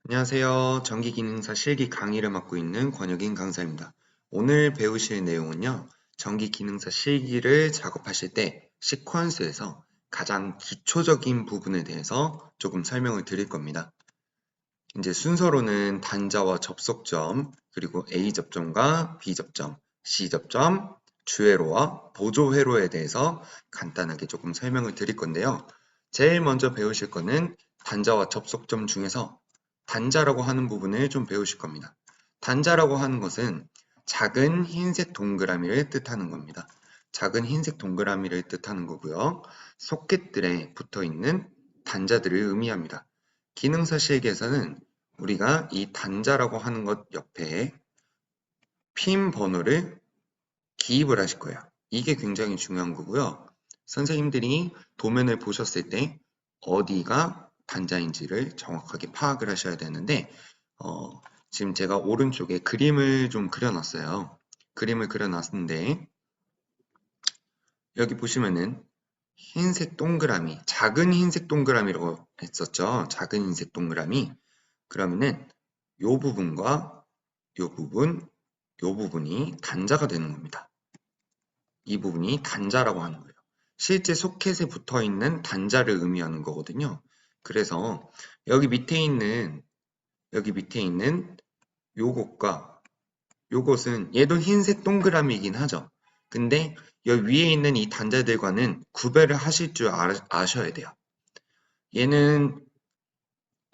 안녕하세요. 전기기능사 실기 강의를 맡고 있는 권혁인 강사입니다. 오늘 배우실 내용은요. 전기기능사 실기를 작업하실 때 시퀀스에서 가장 기초적인 부분에 대해서 조금 설명을 드릴 겁니다. 이제 순서로는 단자와 접속점, 그리고 A 접점과 B 접점, C 접점, 주회로와 보조 회로에 대해서 간단하게 조금 설명을 드릴 건데요. 제일 먼저 배우실 거는 단자와 접속점 중에서 단자라고 하는 부분을 좀 배우실 겁니다. 단자라고 하는 것은 작은 흰색 동그라미를 뜻하는 겁니다. 작은 흰색 동그라미를 뜻하는 거고요. 소켓들에 붙어 있는 단자들을 의미합니다. 기능사 실기에서는 우리가 이 단자라고 하는 것 옆에 핀 번호를 기입을 하실 거예요. 이게 굉장히 중요한 거고요. 선생님들이 도면을 보셨을 때 어디가 단자인지를 정확하게 파악을 하셔야 되는데 지금 제가 오른쪽에 그림을 좀 그려놨어요. 그림을 그려놨는데 여기 보시면은 흰색 동그라미, 작은 흰색 동그라미라고 했었죠. 작은 흰색 동그라미. 그러면은 요 부분과 요 부분, 요 부분이 단자가 되는 겁니다. 이 부분이 단자라고 하는 거예요. 실제 소켓에 붙어 있는 단자를 의미하는 거거든요. 그래서 여기 밑에 있는 요것과 요것은 얘도 흰색 동그라미이긴 하죠. 근데 여기 위에 있는 이 단자들과는 구별을 하실 줄 아셔야 돼요. 얘는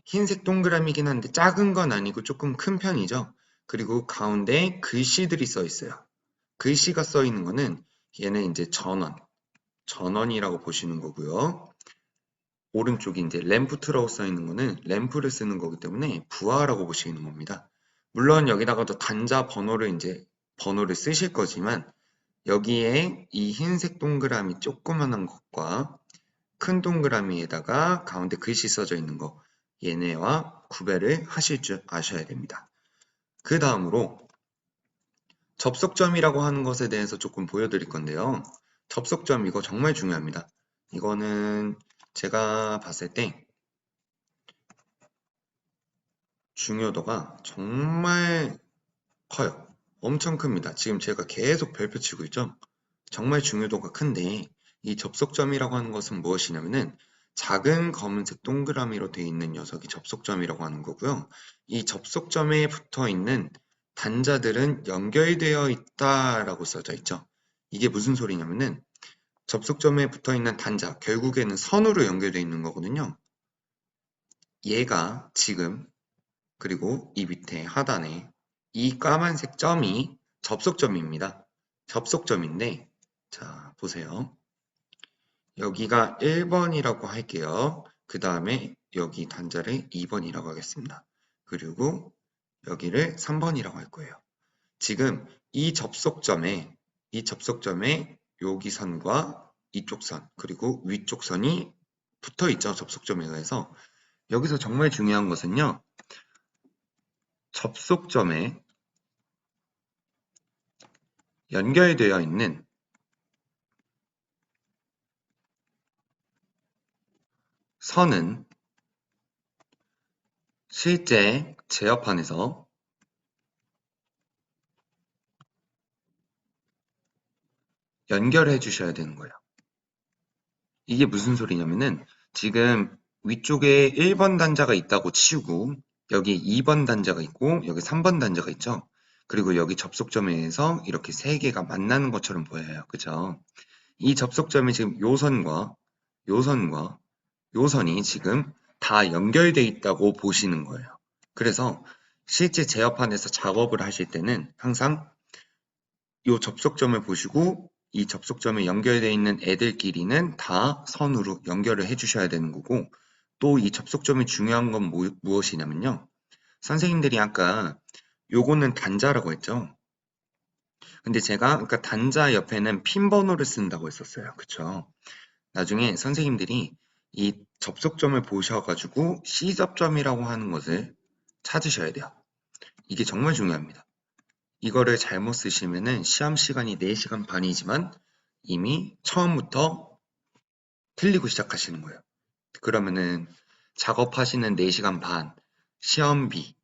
흰색 동그라미긴 한데 작은 건 아니고 조금 큰 편이죠. 그리고 가운데 글씨들이 써 있어요. 글씨가 써 있는 거는 얘는 이제 전원이라고 보시는 거고요. 오른쪽이 이제 램프트라고 써 있는 거는 램프를 쓰는 거기 때문에 부하라고 보시는 겁니다. 물론 여기다가도 단자 번호를 쓰실 거지만 여기에 이 흰색 동그라미 조그만한 것과 큰 동그라미에다가 가운데 글씨 써져 있는 거 얘네와 구별을 하실 줄 아셔야 됩니다. 그 다음으로 접속점이라고 하는 것에 대해서 조금 보여드릴 건데요. 접속점 이거 정말 중요합니다. 이거는 제가 봤을 때 중요도가 정말 커요. 엄청 큽니다. 지금 제가 계속 별표 치고 있죠? 정말 중요도가 큰데 이 접속점이라고 하는 것은 무엇이냐면은 작은 검은색 동그라미로 되어 있는 녀석이 접속점이라고 하는 거고요. 이 접속점에 붙어 있는 단자들은 연결되어 있다라고 써져 있죠. 이게 무슨 소리냐면은 접속점에 붙어 있는 단자, 결국에는 선으로 연결되어 있는 거거든요. 얘가 지금 그리고 이 밑에 하단에 이 까만색 점이 접속점입니다. 접속점인데 자 보세요. 여기가 1번이라고 할게요. 그 다음에 여기 단자를 2번이라고 하겠습니다. 그리고 여기를 3번이라고 할 거예요. 지금 이 접속점에 여기 선과 이쪽 선 그리고 위쪽 선이 붙어 있죠. 접속점에 의해서 여기서 정말 중요한 것은요. 접속점에 연결되어 있는 선은 실제 제어판에서 연결해 주셔야 되는 거예요. 이게 무슨 소리냐면은 지금 위쪽에 1번 단자가 있다고 치우고 여기 2번 단자가 있고 여기 3번 단자가 있죠. 그리고 여기 접속점에서 이렇게 세 개가 만나는 것처럼 보여요. 그죠? 이 접속점이 지금 요 선과 요 선이 지금 다 연결돼 있다고 보시는 거예요. 그래서 실제 제어판에서 작업을 하실 때는 항상 이 접속점을 보시고 이 접속점에 연결되어 있는 애들끼리는 다 선으로 연결을 해주셔야 되는 거고 또 이 접속점이 중요한 건 무엇이냐면요. 선생님들이 아까 요거는 단자라고 했죠. 근데 제가 그러니까 단자 옆에는 핀 번호를 쓴다고 했었어요. 그쵸? 나중에 선생님들이 이 접속점을 보셔가지고 C접점이라고 하는 것을 찾으셔야 돼요. 이게 정말 중요합니다. 이거를 잘못 쓰시면은 시험 시간이 4시간 반이지만 이미 처음부터 틀리고 시작하시는 거예요. 그러면은 작업하시는 4시간 반, 시험비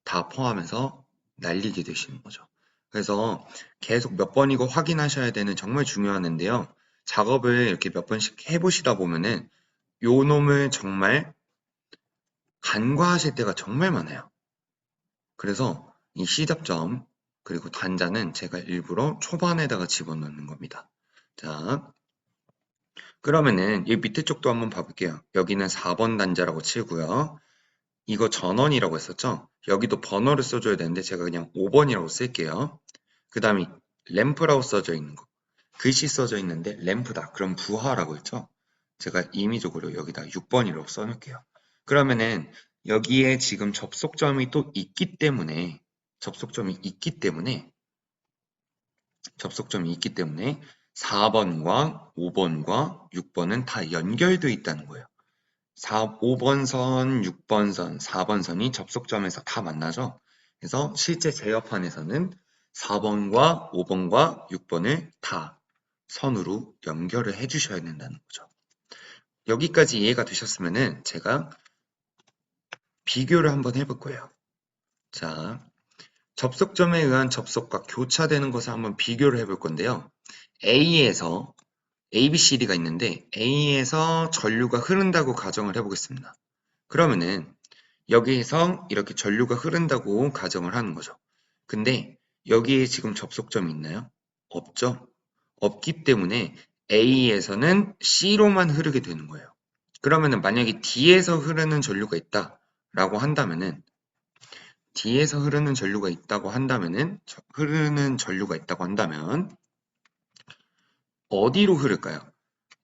다 포함해서 날리게 되시는 거죠. 그래서 계속 몇 번이고 확인하셔야 되는 정말 중요한 애인데요. 작업을 이렇게 몇 번씩 해보시다 보면은 요 놈을 정말 간과하실 때가 정말 많아요. 그래서 이 시접점 그리고 단자는 제가 일부러 초반에다가 집어넣는 겁니다. 자, 그러면은 이 밑에 쪽도 한번 봐볼게요. 여기는 4번 단자라고 치고요. 이거 전원이라고 했었죠? 여기도 번호를 써줘야 되는데 제가 그냥 5번이라고 쓸게요. 그 다음에 램프라고 써져 있는 거. 글씨 써져 있는데 램프다. 그럼 부하라고 했죠? 제가 임의적으로 여기다 6번이라고 써놓을게요. 그러면은 여기에 지금 접속점이 또 있기 때문에 접속점이 있기 때문에 4번과 5번과 6번은 다 연결되어 있다는 거예요. 5번 선, 6번 선, 4번 선이 접속점에서 다 만나죠. 그래서 실제 제어판에서는 4번과 5번과 6번을 다 선으로 연결을 해주셔야 된다는 거죠. 여기까지 이해가 되셨으면은 제가 비교를 한번 해볼 거예요. 자, 접속점에 의한 접속과 교차되는 것을 한번 비교를 해볼 건데요. A에서 ABCD가 있는데 A에서 전류가 흐른다고 가정을 해보겠습니다. 그러면은 여기에서 이렇게 전류가 흐른다고 가정을 하는 거죠. 근데 여기에 지금 접속점이 있나요? 없죠? 없기 때문에 A에서는 C로만 흐르게 되는 거예요. 그러면은 만약에 D에서 흐르는 전류가 있다라고 한다면은 D에서 흐르는 전류가 있다고 한다면 어디로 흐를까요?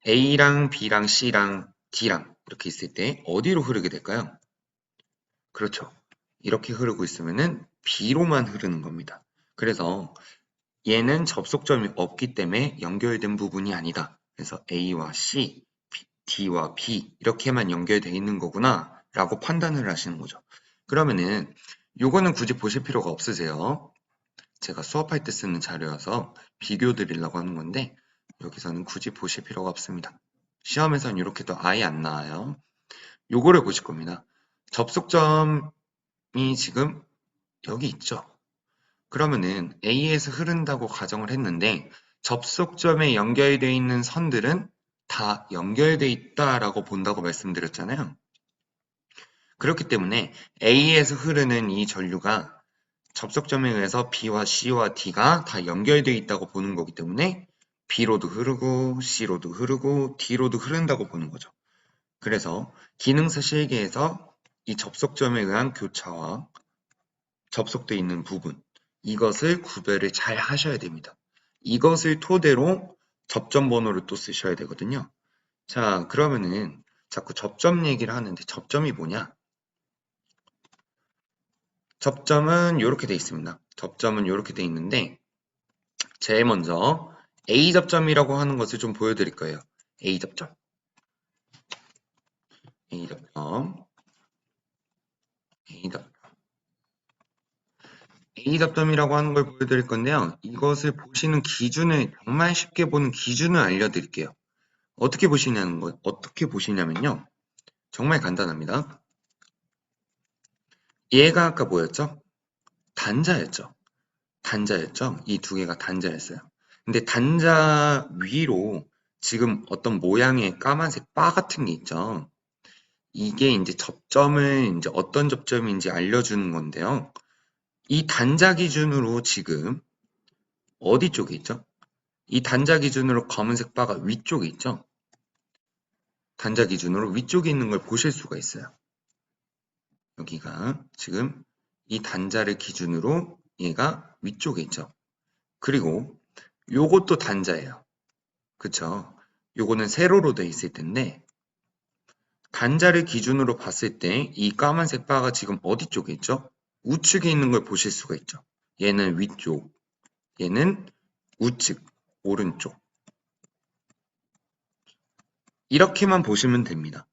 A랑 B랑 C랑 D랑 이렇게 있을 때 어디로 흐르게 될까요? 그렇죠. 이렇게 흐르고 있으면은 B로만 흐르는 겁니다. 그래서 얘는 접속점이 없기 때문에 연결된 부분이 아니다. 그래서 A와 C, D와 B 이렇게만 연결되어 있는 거구나 라고 판단을 하시는 거죠. 그러면은 요거는 굳이 보실 필요가 없으세요. 제가 수업할 때 쓰는 자료여서 비교 드리려고 하는 건데 여기서는 굳이 보실 필요가 없습니다. 시험에서는 이렇게도 아예 안 나와요. 요거를 보실 겁니다. 접속점이 지금 여기 있죠. 그러면은 A에서 흐른다고 가정을 했는데 접속점에 연결되어 있는 선들은 다 연결되어 있다라고 본다고 말씀드렸잖아요. 그렇기 때문에 A에서 흐르는 이 전류가 접속점에 의해서 B와 C와 D가 다 연결되어 있다고 보는 거기 때문에 B로도 흐르고 C로도 흐르고 D로도 흐른다고 보는 거죠. 그래서 기능사 실계에서 이 접속점에 의한 교차와 접속되어 있는 부분 이것을 구별을 잘 하셔야 됩니다. 이것을 토대로 접점 번호를 또 쓰셔야 되거든요. 자, 그러면은 자꾸 접점 얘기를 하는데 접점이 뭐냐? 접점은 이렇게 돼 있습니다. 접점은 이렇게 돼 있는데 제일 먼저 A 접점이라고 하는 것을 좀 보여드릴 거예요. A 접점, A 접점, A 접점. A 접점이라고 하는 걸 보여드릴 건데요. 이것을 보시는 기준을 정말 쉽게 보는 기준을 알려드릴게요. 어떻게 보시냐면요. 정말 간단합니다. 얘가 아까 뭐였죠? 단자였죠. 단자였죠. 이 두 개가 단자였어요. 근데 단자 위로 지금 어떤 모양의 까만색 바 같은 게 있죠. 이게 이제 접점을 이제 어떤 접점인지 알려주는 건데요. 이 단자 기준으로 지금 어디 쪽에 있죠? 이 단자 기준으로 검은색 바가 위쪽에 있죠? 단자 기준으로 위쪽에 있는 걸 보실 수가 있어요. 여기가 지금 이 단자를 기준으로 얘가 위쪽에 있죠. 그리고 요것도 단자예요. 그쵸? 요거는 세로로 돼 있을 텐데 단자를 기준으로 봤을 때 이 까만색 바가 지금 어디 쪽에 있죠? 우측에 있는 걸 보실 수가 있죠. 얘는 위쪽, 얘는 우측, 오른쪽. 이렇게만 보시면 됩니다.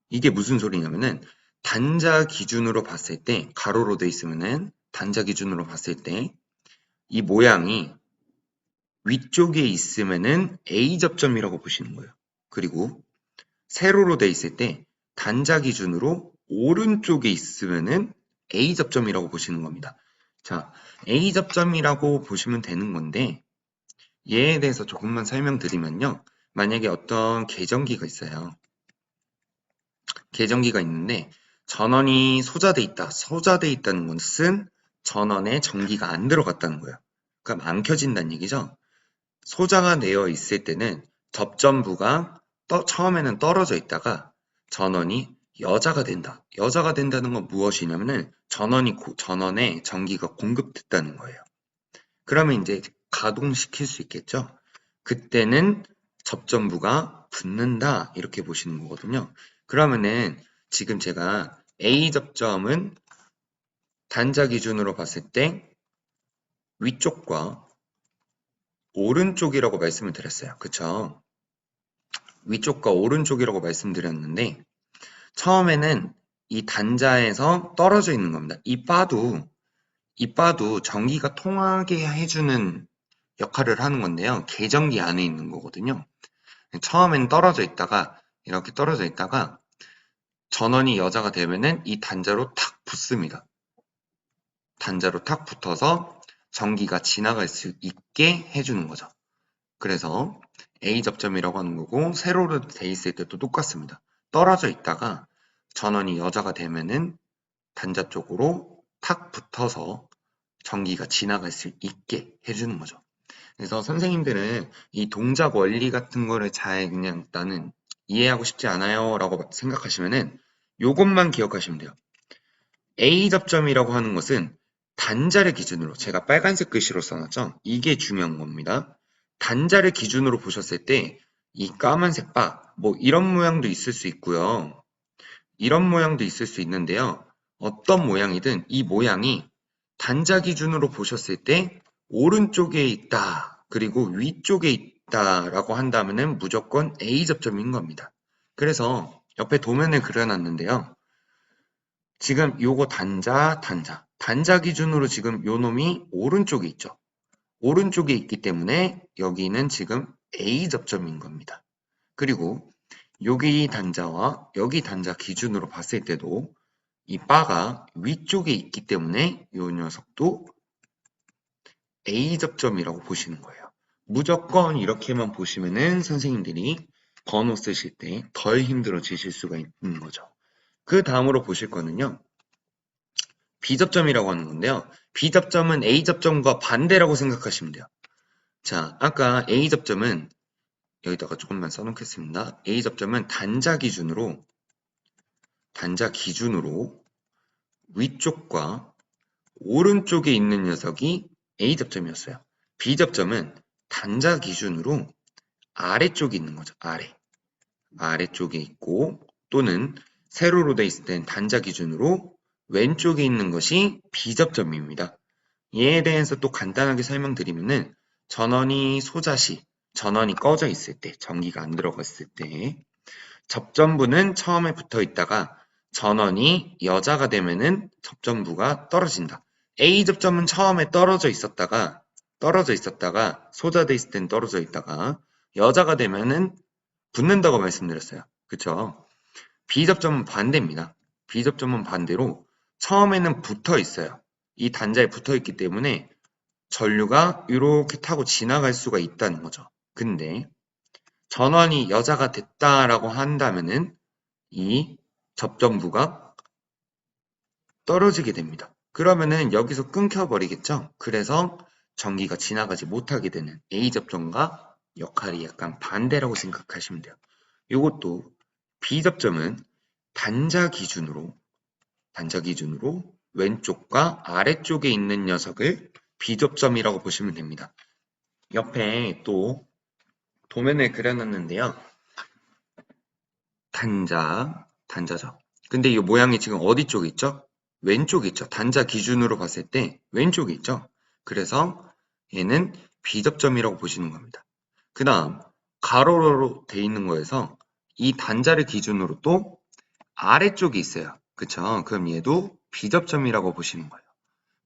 이게 무슨 소리냐면은 단자 기준으로 봤을 때 가로로 돼 있으면은 단자 기준으로 봤을 때 이 모양이 위쪽에 있으면은 A 접점이라고 보시는 거예요. 그리고 세로로 돼 있을 때 단자 기준으로 오른쪽에 있으면은 A접점이라고 보시는 겁니다. 자, A접점이라고 보시면 되는 건데 얘에 대해서 조금만 설명드리면요. 만약에 어떤 계정기가 있어요. 계정기가 있는데 전원이 소자돼 있다. 소자돼 있다는 것은 전원에 전기가 안 들어갔다는 거예요. 그럼 안 켜진다는 얘기죠. 소자가 되어 있을 때는 접점부가 처음에는 떨어져 있다가 전원이 여자가 된다. 여자가 된다는 건 무엇이냐면은 전원에 전기가 공급됐다는 거예요. 그러면 이제 가동시킬 수 있겠죠. 그때는 접점부가 붙는다 이렇게 보시는 거거든요. 그러면은 지금 제가 A 접점은 단자 기준으로 봤을 때 위쪽과 오른쪽이라고 말씀을 드렸어요. 그쵸? 위쪽과 오른쪽이라고 말씀드렸는데 처음에는 이 단자에서 떨어져 있는 겁니다. 이 바도 전기가 통하게 해주는 역할을 하는 건데요. 계전기 안에 있는 거거든요. 처음엔 떨어져 있다가 이렇게 떨어져 있다가 전원이 여자가 되면은 이 단자로 탁 붙습니다. 단자로 탁 붙어서 전기가 지나갈 수 있게 해주는 거죠. 그래서 A 접점이라고 하는 거고 세로로 돼 있을 때도 똑같습니다. 떨어져 있다가 전원이 여자가 되면은 단자 쪽으로 탁 붙어서 전기가 지나갈 수 있게 해주는 거죠. 그래서 선생님들은 이 동작 원리 같은 거를 잘 그냥 나는 이해하고 싶지 않아요 라고 생각하시면은 요것만 기억하시면 돼요. A 접점이라고 하는 것은 단자를 기준으로 제가 빨간색 글씨로 써놨죠? 이게 중요한 겁니다. 단자를 기준으로 보셨을 때 이 까만색 바, 뭐 이런 모양도 있을 수 있고요. 이런 모양도 있을 수 있는데요. 어떤 모양이든 이 모양이 단자 기준으로 보셨을 때 오른쪽에 있다. 그리고 위쪽에 있다라고 한다면은 무조건 A 접점인 겁니다. 그래서 옆에 도면을 그려놨는데요. 지금 요거 단자 기준으로 지금 요 놈이 오른쪽에 있죠. 오른쪽에 있기 때문에 여기는 지금 A 접점인 겁니다. 그리고 여기 단자와 여기 단자 기준으로 봤을 때도 이 바가 위쪽에 있기 때문에 이 녀석도 A 접점이라고 보시는 거예요. 무조건 이렇게만 보시면은 선생님들이 번호 쓰실 때 덜 힘들어지실 수가 있는 거죠. 그 다음으로 보실 거는요. B접점이라고 하는 건데요. B접점은 A접점과 반대라고 생각하시면 돼요. 자, 아까 A접점은 여기다가 조금만 써놓겠습니다. A접점은 단자 기준으로 위쪽과 오른쪽에 있는 녀석이 A접점이었어요. B접점은 단자 기준으로 아래쪽에 있는 거죠. 아래쪽에 있고 또는 세로로 돼 있을 땐 단자 기준으로 왼쪽에 있는 것이 B접점입니다. 얘에 대해서 또 간단하게 설명드리면은 전원이 꺼져 있을 때, 전기가 안 들어갔을 때 접점부는 처음에 붙어 있다가 전원이 여자가 되면은 접점부가 떨어진다. A 접점은 처음에 떨어져 있었다가 소자돼 있을 땐 떨어져 있다가 여자가 되면은 붙는다고 말씀드렸어요. 그쵸? B 접점은 반대입니다. B 접점은 반대로 처음에는 붙어 있어요. 이 단자에 붙어 있기 때문에 전류가 이렇게 타고 지나갈 수가 있다는 거죠. 근데 전원이 여자가 됐다라고 한다면은 이 접점부가 떨어지게 됩니다. 그러면은 여기서 끊겨버리겠죠? 그래서 전기가 지나가지 못하게 되는 A 접점과 역할이 약간 반대라고 생각하시면 돼요. 이것도 B 접점은 단자 기준으로 왼쪽과 아래쪽에 있는 녀석을 B 접점이라고 보시면 됩니다. 옆에 또 도면을 그려놨는데요. 단자죠. 근데 이 모양이 지금 어디 쪽에 있죠? 왼쪽에 있죠. 단자 기준으로 봤을 때 왼쪽에 있죠. 그래서 얘는 B접점이라고 보시는 겁니다. 그 다음 가로로 돼 있는 거에서 이 단자를 기준으로 또 아래쪽에 있어요. 그쵸? 그럼 얘도 B접점이라고 보시는 거예요.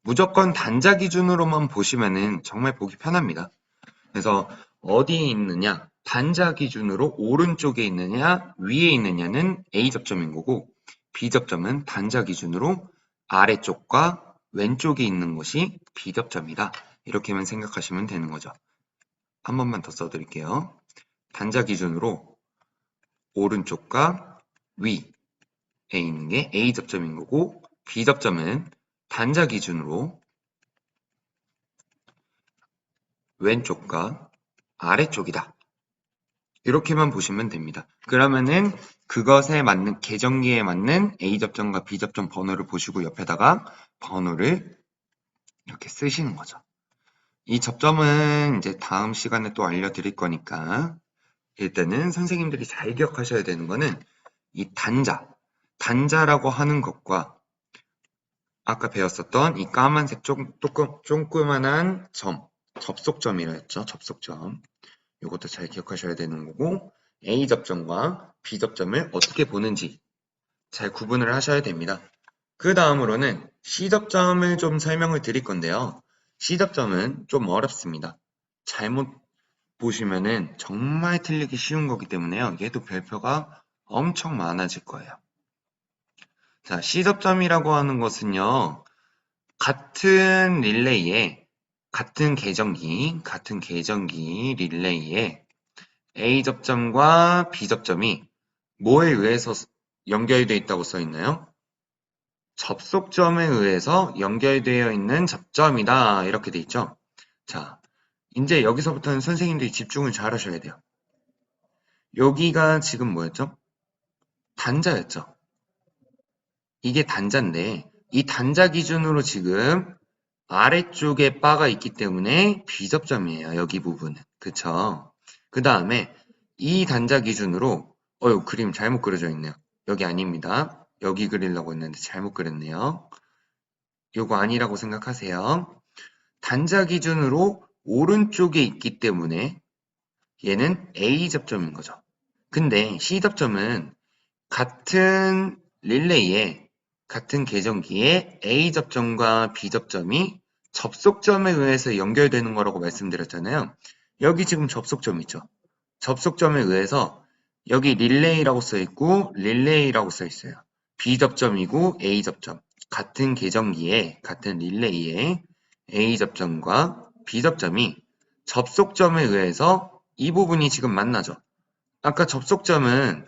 무조건 단자 기준으로만 보시면은 정말 보기 편합니다. 그래서 어디에 있느냐, 단자 기준으로 오른쪽에 있느냐, 위에 있느냐는 A 접점인 거고, B 접점은 단자 기준으로 아래쪽과 왼쪽에 있는 곳이 비접점이다. 이렇게만 생각하시면 되는 거죠. 한 번만 더 써드릴게요. 단자 기준으로 오른쪽과 위에 있는 게 A접점인 거고, B접점은 단자 기준으로 왼쪽과 아래쪽이다. 이렇게만 보시면 됩니다. 그러면은 그것에 맞는 계정기에 맞는 A접점과 B접점 번호를 보시고 옆에다가 번호를 이렇게 쓰시는 거죠. 이 접점은 이제 다음 시간에 또 알려드릴 거니까 일단은 선생님들이 잘 기억하셔야 되는 거는 이 단자라고 하는 것과 아까 배웠었던 이 까만색 조그만한 점, 접속점이라 했죠. 접속점. 이것도 잘 기억하셔야 되는 거고, A접점과 B접점을 어떻게 보는지 잘 구분을 하셔야 됩니다. 그 다음으로는 C접점을 좀 설명을 드릴 건데요. C접점은 좀 어렵습니다. 잘못 보시면은 정말 틀리기 쉬운 거기 때문에요. 얘도 별표가 엄청 많아질 거예요. 자, C접점이라고 하는 것은요. 같은 릴레이에 같은 계정기 릴레이에 A접점과 B접점이 뭐에 의해서 연결되어 있다고 써 있나요? 접속점에 의해서 연결되어 있는 접점이다. 이렇게 돼 있죠. 자, 이제 여기서부터는 선생님들이 집중을 잘 하셔야 돼요. 여기가 지금 뭐였죠? 단자였죠. 이게 단자인데 이 단자 기준으로 지금 아래쪽에 바가 있기 때문에 B접점이에요. 여기 부분은. 그쵸? 그 다음에 이 단자 기준으로 그림 잘못 그려져 있네요. 여기 아닙니다. 여기 그리려고 했는데 잘못 그렸네요. 요거 아니라고 생각하세요. 단자 기준으로 오른쪽에 있기 때문에 얘는 A접점인 거죠. 근데 C접점은 같은 릴레이에 같은 계정기에 A접점과 B접점이 접속점에 의해서 연결되는 거라고 말씀드렸잖아요. 여기 지금 접속점 있죠. 접속점에 의해서 여기 릴레이라고 써있고 릴레이라고 써있어요. B접점이고 A접점. 같은 계정기에 같은 릴레이에 A접점과 B접점이 접속점에 의해서 이 부분이 지금 만나죠. 아까 접속점에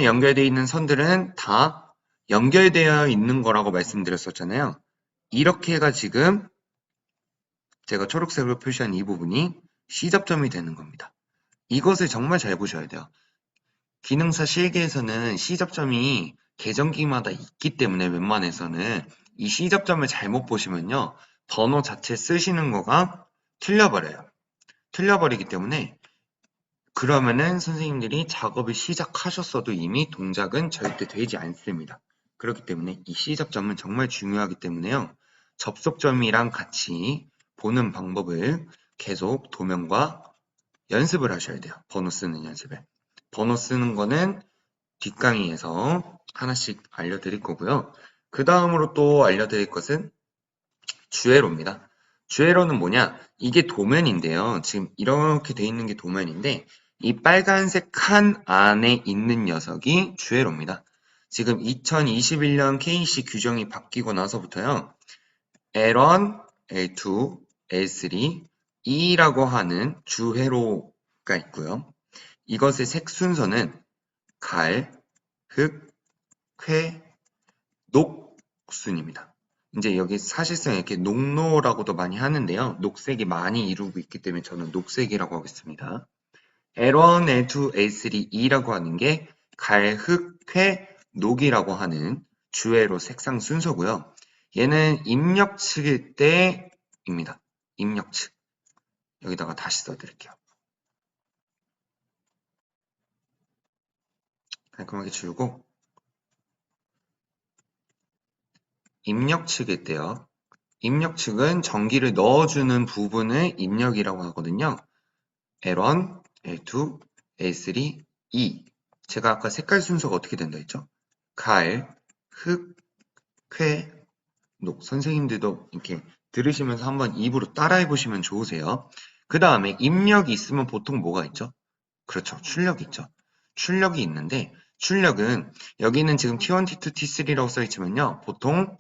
연결되어 있는 선들은 다 연결되어 있는 거라고 말씀드렸었잖아요. 이렇게가 지금 제가 초록색으로 표시한 이 부분이 C접점이 되는 겁니다. 이것을 정말 잘 보셔야 돼요. 기능사 실기에서는 C접점이 계정기마다 있기 때문에 웬만해서는 이 C접점을 잘못 보시면요. 번호 자체 쓰시는 거가 틀려버려요. 틀려버리기 때문에 그러면은 선생님들이 작업을 시작하셨어도 이미 동작은 절대 되지 않습니다. 그렇기 때문에 이 C접점은 정말 중요하기 때문에요. 접속점이랑 같이 보는 방법을 계속 도면과 연습을 하셔야 돼요. 번호 쓰는 연습을. 번호 쓰는 거는 뒷강의에서 하나씩 알려드릴 거고요. 그 다음으로 또 알려드릴 것은 주회로입니다. 주회로는 뭐냐? 이게 도면인데요. 지금 이렇게 돼 있는 게 도면인데 이 빨간색 칸 안에 있는 녀석이 주회로입니다. 지금 2021년 KC 규정이 바뀌고 나서부터요. L1, L2, L3, E라고 하는 주회로가 있고요. 이것의 색 순서는 갈, 흑, 쾌, 녹 순입니다. 이제 여기 사실상 이렇게 녹노라고도 많이 하는데요. 녹색이 많이 이루고 있기 때문에 저는 녹색이라고 하겠습니다. L1, L2, L3, E라고 하는 게 갈, 흑, 쾌, 녹이라고 하는 주회로 색상 순서고요. 얘는 입력측일 때입니다. 입력측. 여기다가 다시 써드릴게요. 깔끔하게 지우고 입력측일 때요. 입력측은 전기를 넣어주는 부분을 입력이라고 하거든요. L1, L2, L3, E. 제가 아까 색깔 순서가 어떻게 된다 했죠? 갈, 흑, 쾌, 녹. 선생님들도 이렇게 들으시면서 한번 입으로 따라해 보시면 좋으세요. 그 다음에 입력이 있으면 보통 뭐가 있죠? 그렇죠. 출력이 있죠. 출력이 있는데 출력은 여기는 지금 T1, T2, T3라고 써있지만요. 보통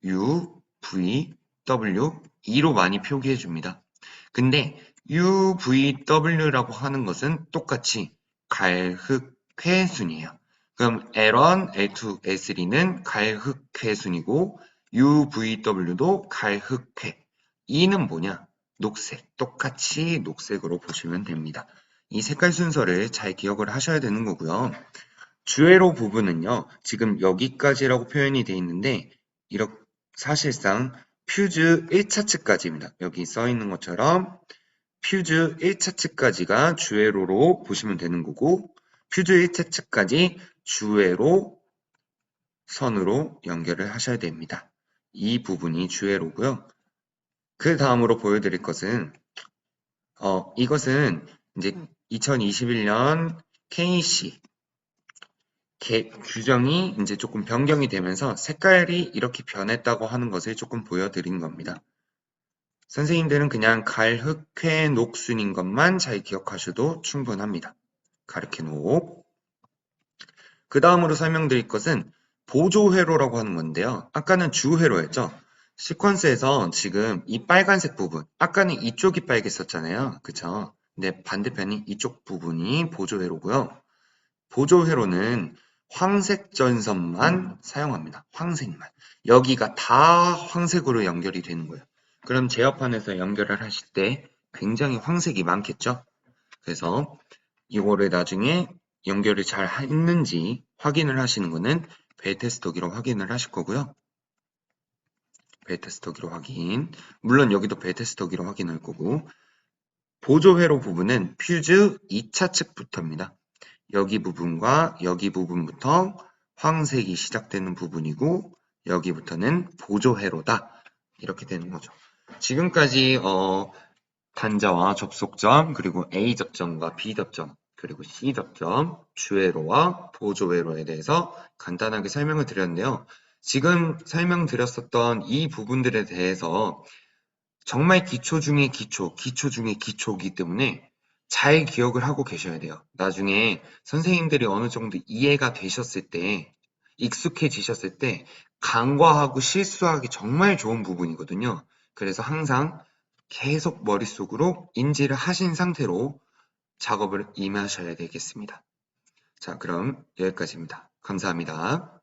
U, V, W, E로 많이 표기해 줍니다. 근데 U, V, W라고 하는 것은 똑같이 갈흑회 순이에요. 그럼 L1, L2, S3는 갈흑회 순이고 U, V, W도 갈흑회. E는 뭐냐? 녹색. 똑같이 녹색으로 보시면 됩니다. 이 색깔 순서를 잘 기억을 하셔야 되는 거고요. 주회로 부분은요. 지금 여기까지라고 표현이 되어 있는데 이렇게 사실상 퓨즈 1차 측까지입니다. 여기 써 있는 것처럼 퓨즈 1차 측까지가 주회로로 보시면 되는 거고 퓨즈 1차 측까지 주회로 선으로 연결을 하셔야 됩니다. 이 부분이 주회로고요. 그 다음으로 보여드릴 것은 이것은 이제 2021년 KC 규정이 이제 조금 변경이 되면서 색깔이 이렇게 변했다고 하는 것을 조금 보여드린 겁니다. 선생님들은 그냥 갈흑회 녹순인 것만 잘 기억하셔도 충분합니다. 가르케 녹. 그 다음으로 설명드릴 것은 보조회로라고 하는 건데요. 아까는 주회로였죠. 시퀀스에서 지금 이 빨간색 부분, 아까는 이쪽이 빨갰었잖아요. 그쵸? 근데 반대편이 이쪽 부분이 보조회로고요. 보조회로는 황색 전선만 사용합니다. 황색만. 여기가 다 황색으로 연결이 되는 거예요. 그럼 제어판에서 연결을 하실 때 굉장히 황색이 많겠죠? 그래서 이거를 나중에 연결을 잘 했는지 확인을 하시는 거는 벨 테스터기로 확인을 하실 거고요. 벨 테스터기로 확인. 물론 여기도 벨 테스터기로 확인할 거고. 보조회로 부분은 퓨즈 2차 측부터입니다. 여기 부분과 여기 부분부터 황색이 시작되는 부분이고 여기부터는 보조회로다. 이렇게 되는 거죠. 지금까지 단자와 접속점 그리고 A 접점과 B 접점 그리고 C 접점 주회로와 보조회로에 대해서 간단하게 설명을 드렸는데요. 지금 설명드렸었던 이 부분들에 대해서 정말 기초 중에 기초 중에 기초이기 때문에 잘 기억을 하고 계셔야 돼요. 나중에 선생님들이 어느 정도 이해가 되셨을 때, 익숙해지셨을 때 간과하고 실수하기 정말 좋은 부분이거든요. 그래서 항상 계속 머릿속으로 인지를 하신 상태로 작업을 임하셔야 되겠습니다. 자, 그럼 여기까지입니다. 감사합니다.